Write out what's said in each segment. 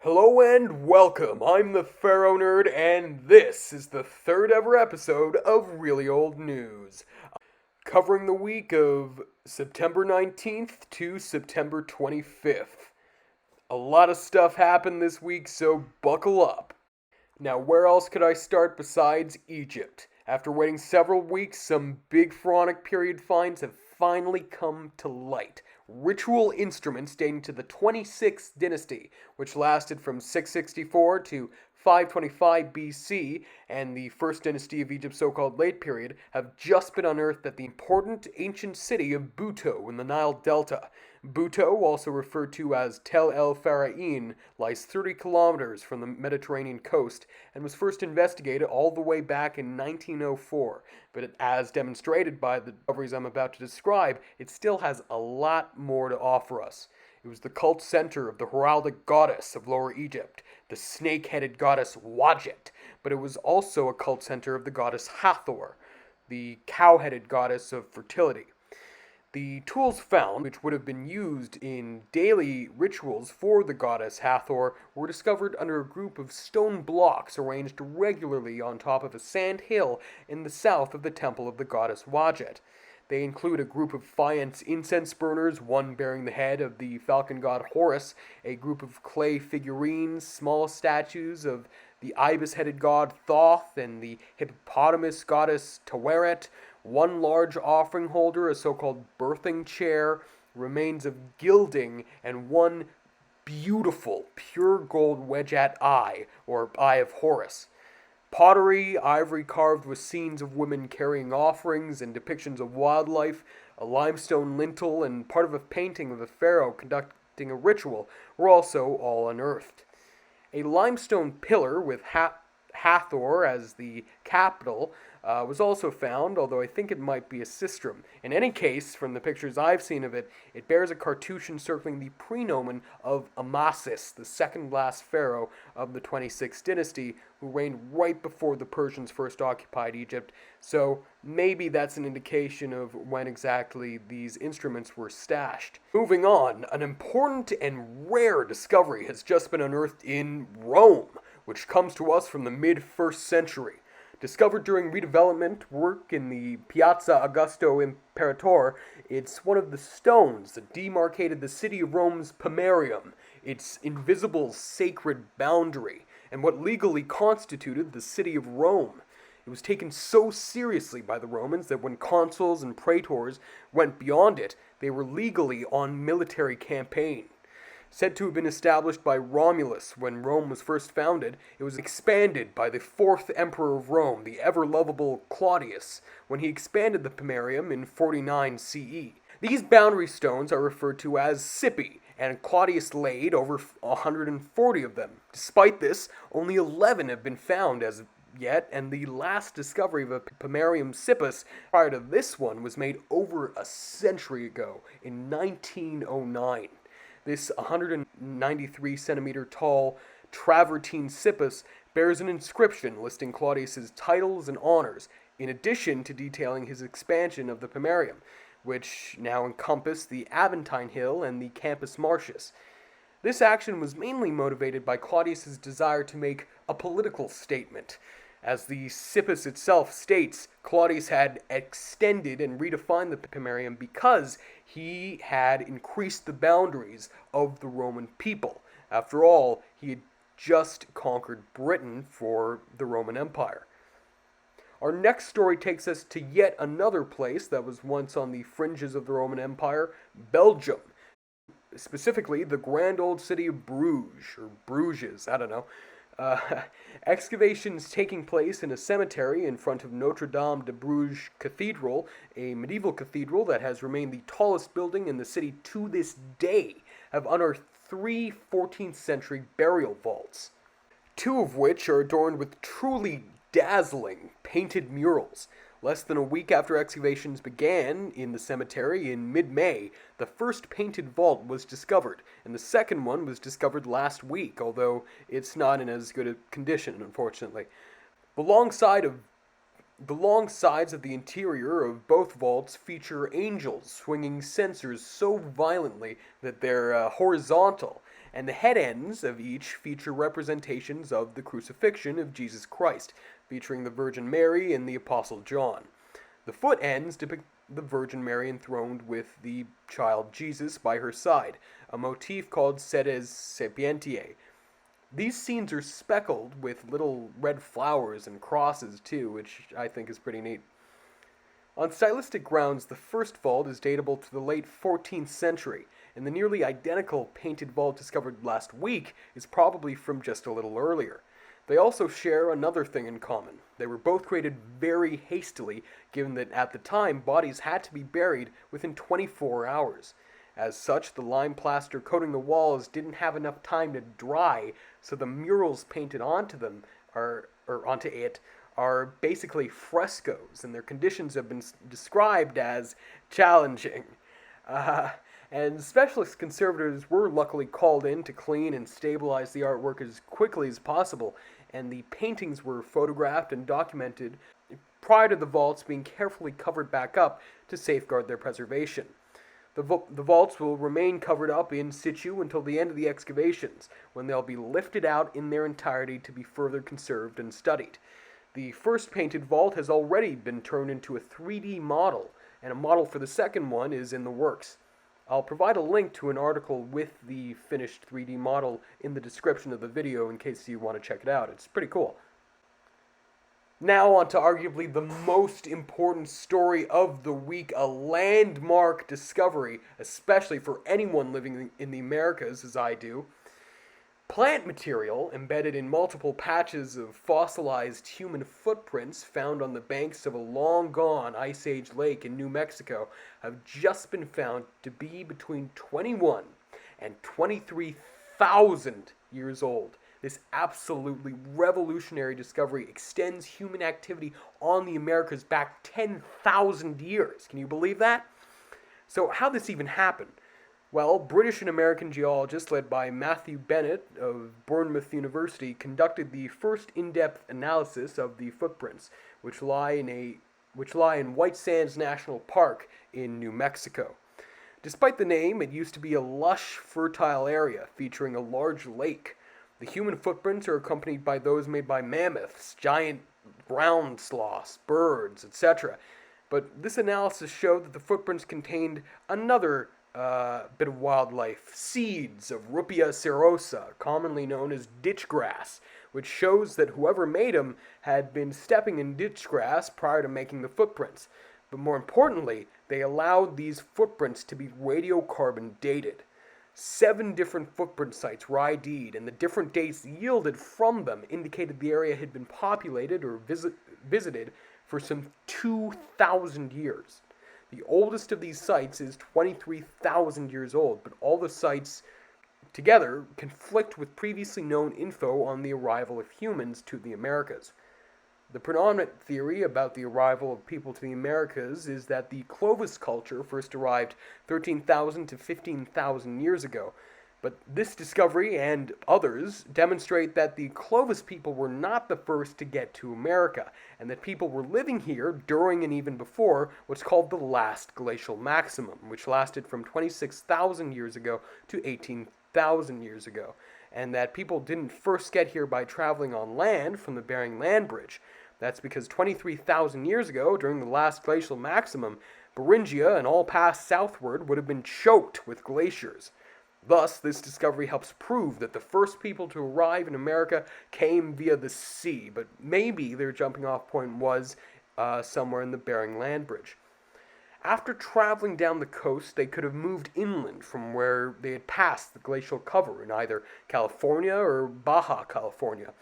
Hello and welcome. I'm the Pharaoh Nerd, and this is the third ever episode of Really Old News, covering the week of September 19th to September 25th. A lot of stuff happened this week, so buckle up. Now, where else could I start besides Egypt? After waiting several weeks, some big pharaonic period finds have finally come to light. Ritual instruments dating to the 26th dynasty, which lasted from 664 to 525 BC, and the first dynasty of Egypt's so called late period, have just been unearthed at the important ancient city of Buto in the Nile Delta. Buto, also referred to as Tel El Farain, lies 30 kilometers from the Mediterranean coast and was first investigated all the way back in 1904. But as demonstrated by the discoveries I'm about to describe, it still has a lot more to offer us. It was the cult center of the heraldic goddess of Lower Egypt, the snake-headed goddess Wadjet, but it was also a cult center of the goddess Hathor, the cow-headed goddess of fertility. The tools found, which would have been used in daily rituals for the goddess Hathor, were discovered under a group of stone blocks arranged regularly on top of a sand hill in the south of the temple of the goddess Wadjet. They include a group of faience incense burners, one bearing the head of the falcon god Horus, a group of clay figurines, small statues of the ibis-headed god Thoth and the hippopotamus goddess Taweret, one large offering holder, a so-called birthing chair, remains of gilding, and one beautiful pure gold wedged eye, or eye of Horus. Pottery, ivory carved with scenes of women carrying offerings and depictions of wildlife, a limestone lintel, and part of a painting of a pharaoh conducting a ritual were also all unearthed. A limestone pillar with Hathor as the capital was also found, although I think it might be a sistrum. In any case, from the pictures I've seen of it, it bears a cartouche encircling the prenomen of Amasis, the second last pharaoh of the 26th dynasty, who reigned right before the Persians first occupied Egypt, so maybe that's an indication of when exactly these instruments were stashed. Moving on, an important and rare discovery has just been unearthed in Rome, which comes to us from the mid-1st century. Discovered during redevelopment work in the Piazza Augusto Imperatore, it's one of the stones that demarcated the city of Rome's Pomerium, its invisible sacred boundary, and what legally constituted the city of Rome. It was taken so seriously by the Romans that when consuls and praetors went beyond it, they were legally on military campaign. Said to have been established by Romulus when Rome was first founded, it was expanded by the fourth emperor of Rome, the ever-lovable Claudius, when he expanded the Pomerium in 49 CE. These boundary stones are referred to as Sippi, and Claudius laid over 140 of them. Despite this, only 11 have been found as of yet, and the last discovery of a Pomerium Sippus prior to this one was made over a century ago, in 1909. This 193 centimeter tall travertine sippus bears an inscription listing Claudius's titles and honors, in addition to detailing his expansion of the Pomerium, which now encompassed the Aventine Hill and the Campus Martius. This action was mainly motivated by Claudius's desire to make a political statement. As the Sippus itself states, Claudius had extended and redefined the Pomerium because he had increased the boundaries of the Roman people. After all, he had just conquered Britain for the Roman Empire. Our next story takes us to yet another place that was once on the fringes of the Roman Empire, Belgium. Specifically, the grand old city of Bruges, or Bruges, I don't know. Excavations taking place in a cemetery in front of Notre Dame de Bruges Cathedral, a medieval cathedral that has remained the tallest building in the city to this day, have unearthed three 14th century burial vaults, two of which are adorned with truly dazzling painted murals. Less than a week after excavations began in the cemetery in mid-May, the first painted vault was discovered, and the second one was discovered last week, although it's not in as good a condition, unfortunately. The long sides of the interior of both vaults feature angels swinging censers so violently that they're horizontal, and the head ends of each feature representations of the crucifixion of Jesus Christ, featuring the Virgin Mary and the Apostle John. The foot ends depict the Virgin Mary enthroned with the child Jesus by her side, a motif called sedes sapientiae. These scenes are speckled with little red flowers and crosses too, which I think is pretty neat. On stylistic grounds, the first vault is datable to the late 14th century, and the nearly identical painted vault discovered last week is probably from just a little earlier. They also share another thing in common. They were both created very hastily, given that at the time bodies had to be buried within 24 hours. As such, the lime plaster coating the walls didn't have enough time to dry, so the murals painted onto it are basically frescoes, and their conditions have been described as challenging. And specialist conservators were luckily called in to clean and stabilize the artwork as quickly as possible, and the paintings were photographed and documented prior to the vaults being carefully covered back up to safeguard their preservation. The vaults will remain covered up in situ until the end of the excavations, when they'll be lifted out in their entirety to be further conserved and studied. The first painted vault has already been turned into a 3D model, and a model for the second one is in the works. I'll provide a link to an article with the finished 3D model in the description of the video in case you want to check it out. It's pretty cool. Now on to arguably the most important story of the week, a landmark discovery, especially for anyone living in the Americas as I do. Plant material embedded in multiple patches of fossilized human footprints found on the banks of a long-gone Ice Age lake in New Mexico have just been found to be between 21 and 23,000 years old. This absolutely revolutionary discovery extends human activity on the Americas back 10,000 years. Can you believe that? So how did this even happen? Well, British and American geologists led by Matthew Bennett of Bournemouth University conducted the first in-depth analysis of the footprints, which lie in White Sands National Park in New Mexico. Despite the name, it used to be a lush, fertile area featuring a large lake. The human footprints are accompanied by those made by mammoths, giant ground sloths, birds, etc. But this analysis showed that the footprints contained another bit of wildlife, seeds of Rupia serosa, commonly known as ditch grass, which shows that whoever made them had been stepping in ditch grass prior to making the footprints. But more importantly, they allowed these footprints to be radiocarbon dated. 7 different footprint sites were ID'd, and the different dates yielded from them indicated the area had been populated or visited for some 2,000 years. The oldest of these sites is 23,000 years old, but all the sites together conflict with previously known info on the arrival of humans to the Americas. The predominant theory about the arrival of people to the Americas is that the Clovis culture first arrived 13,000 to 15,000 years ago, but this discovery and others demonstrate that the Clovis people were not the first to get to America, and that people were living here during and even before what's called the last glacial maximum, which lasted from 26,000 years ago to 18,000 years ago, and that people didn't first get here by traveling on land from the Bering Land Bridge. That's because 23,000 years ago, during the last glacial maximum, Beringia and all paths southward would have been choked with glaciers. Thus, this discovery helps prove that the first people to arrive in America came via the sea, but maybe their jumping off point was somewhere in the Bering Land Bridge. After traveling down the coast, they could have moved inland from where they had passed the glacial cover in either California or Baja California.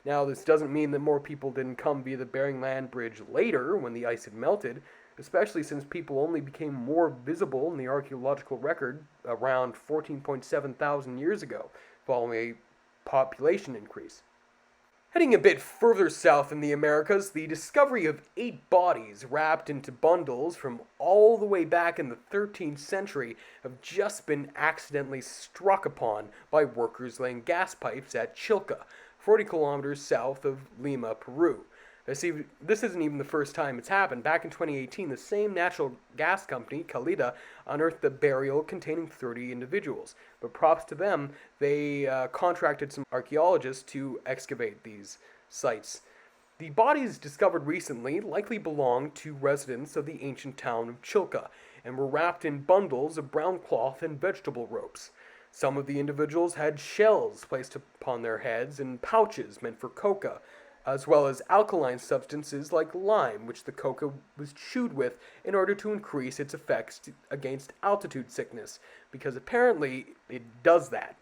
Now, this doesn't mean that more people didn't come via the Bering Land Bridge later when the ice had melted, especially since people only became more visible in the archaeological record around 14.7 thousand years ago, following a population increase. Heading a bit further south in the Americas, the discovery of 8 bodies wrapped into bundles from all the way back in the 13th century have just been accidentally struck upon by workers laying gas pipes at Chilca, 40 kilometers south of Lima, Peru. This isn't even the first time it's happened. Back in 2018, the same natural gas company, Kalida, unearthed a burial containing 30 individuals. But props to them, they contracted some archaeologists to excavate these sites. The bodies discovered recently likely belonged to residents of the ancient town of Chilka and were wrapped in bundles of brown cloth and vegetable ropes. Some of the individuals had shells placed upon their heads and pouches meant for coca, as well as alkaline substances like lime, which the coca was chewed with in order to increase its effects against altitude sickness, because apparently it does that.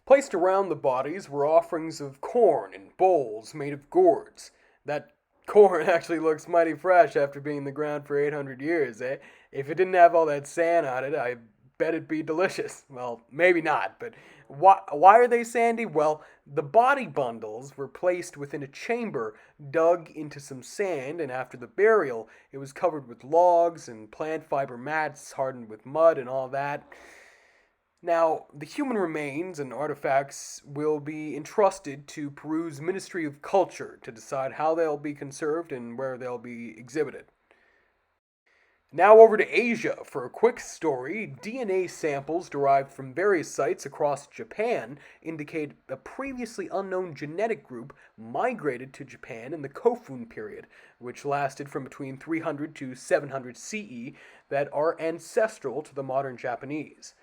Placed around the bodies were offerings of corn in bowls made of gourds. That corn actually looks mighty fresh after being in the ground for 800 years, eh? If it didn't have all that sand on it, I bet it'd be delicious. Well, maybe not, but why are they sandy? Well, the body bundles were placed within a chamber dug into some sand, and after the burial, it was covered with logs and plant fiber mats hardened with mud and all that. Now, the human remains and artifacts will be entrusted to Peru's Ministry of Culture to decide how they'll be conserved and where they'll be exhibited. Now over to Asia for a quick story. DNA samples derived from various sites across Japan indicate a previously unknown genetic group migrated to Japan in the Kofun period, which lasted from between 300 to 700 CE, that are ancestral to the modern Japanese.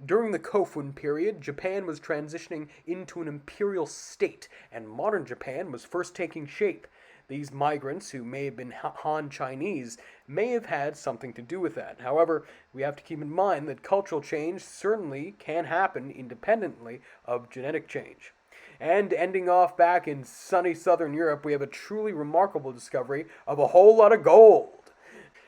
During the Kofun period, Japan was transitioning into an imperial state, and modern Japan was first taking shape. These migrants, who may have been Han Chinese, may have had something to do with that. However, we have to keep in mind that cultural change certainly can happen independently of genetic change. And ending off back in sunny southern Europe, we have a truly remarkable discovery of a whole lot of gold.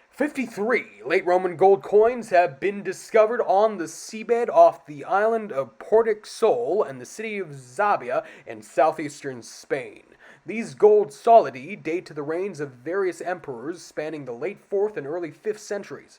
53 late Roman gold coins have been discovered on the seabed off the island of Portic Sol and the city of Zabia in southeastern Spain. These gold solidi date to the reigns of various emperors spanning the late 4th and early 5th centuries.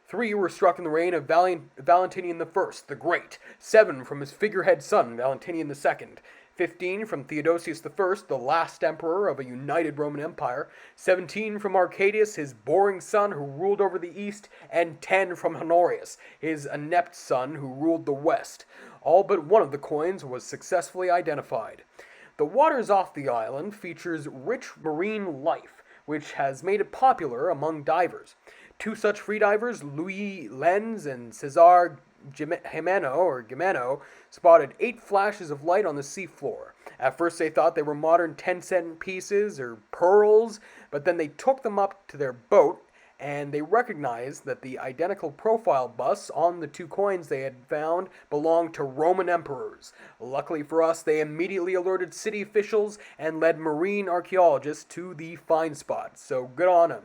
3 were struck in the reign of Valentinian I the Great, 7 from his figurehead son Valentinian II, 15 from Theodosius I, the last emperor of a united Roman Empire, 17 from Arcadius, his boring son who ruled over the east, and 10 from Honorius, his inept son who ruled the west. All but one of the coins was successfully identified. The waters off the island features rich marine life, which has made it popular among divers. 2 such freedivers, Louis Lenz and Cesar Gimeno, spotted 8 flashes of light on the seafloor. At first they thought they were modern 10-cent pieces or pearls, but then they took them up to their boat and they recognized that the identical profile busts on the 2 coins they had found belonged to Roman emperors. Luckily for us, they immediately alerted city officials and led marine archaeologists to the find spot, so good on them.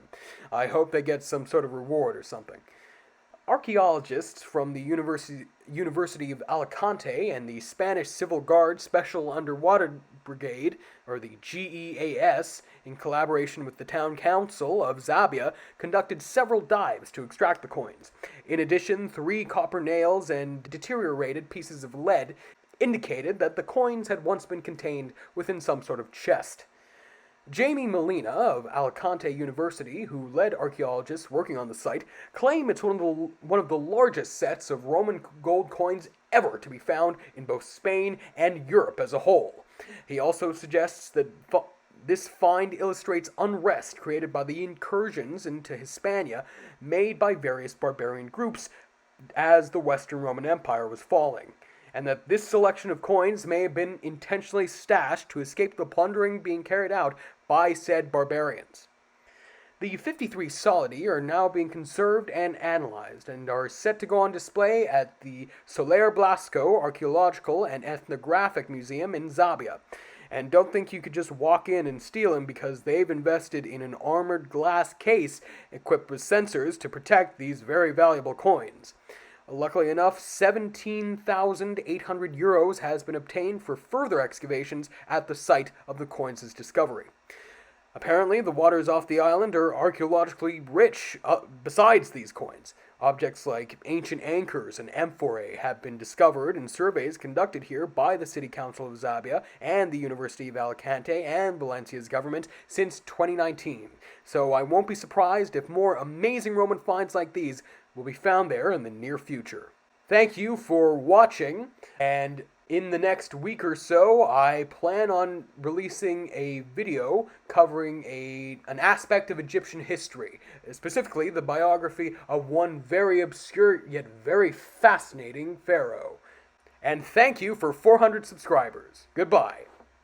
I hope they get some sort of reward or something. Archaeologists from the University of Alicante and the Spanish Civil Guard Special Underwater Brigade, or the GEAS, in collaboration with the town council of Zabia, conducted several dives to extract the coins. In addition, 3 copper nails and deteriorated pieces of lead indicated that the coins had once been contained within some sort of chest. Jamie Molina of Alicante University, who led archaeologists working on the site, claim it's one of the largest sets of Roman gold coins ever to be found in both Spain and Europe as a whole. He also suggests that this find illustrates unrest created by the incursions into Hispania made by various barbarian groups as the Western Roman Empire was falling, and that this selection of coins may have been intentionally stashed to escape the plundering being carried out by said barbarians. The 53 solidi are now being conserved and analyzed, and are set to go on display at the Soler Blasco Archaeological and Ethnographic Museum in Zabia. And don't think you could just walk in and steal them, because they've invested in an armored glass case equipped with sensors to protect these very valuable coins. Luckily enough, 17,800 euros has been obtained for further excavations at the site of the coins' discovery. Apparently, the waters off the island are archaeologically rich besides these coins. Objects like ancient anchors and amphorae have been discovered in surveys conducted here by the City Council of Zabia and the University of Alicante and Valencia's government since 2019. So I won't be surprised if more amazing Roman finds like these will be found there in the near future. Thank you for watching, and in the next week or so, I plan on releasing a video covering an aspect of Egyptian history, specifically the biography of one very obscure yet very fascinating pharaoh. And thank you for 400 subscribers. Goodbye.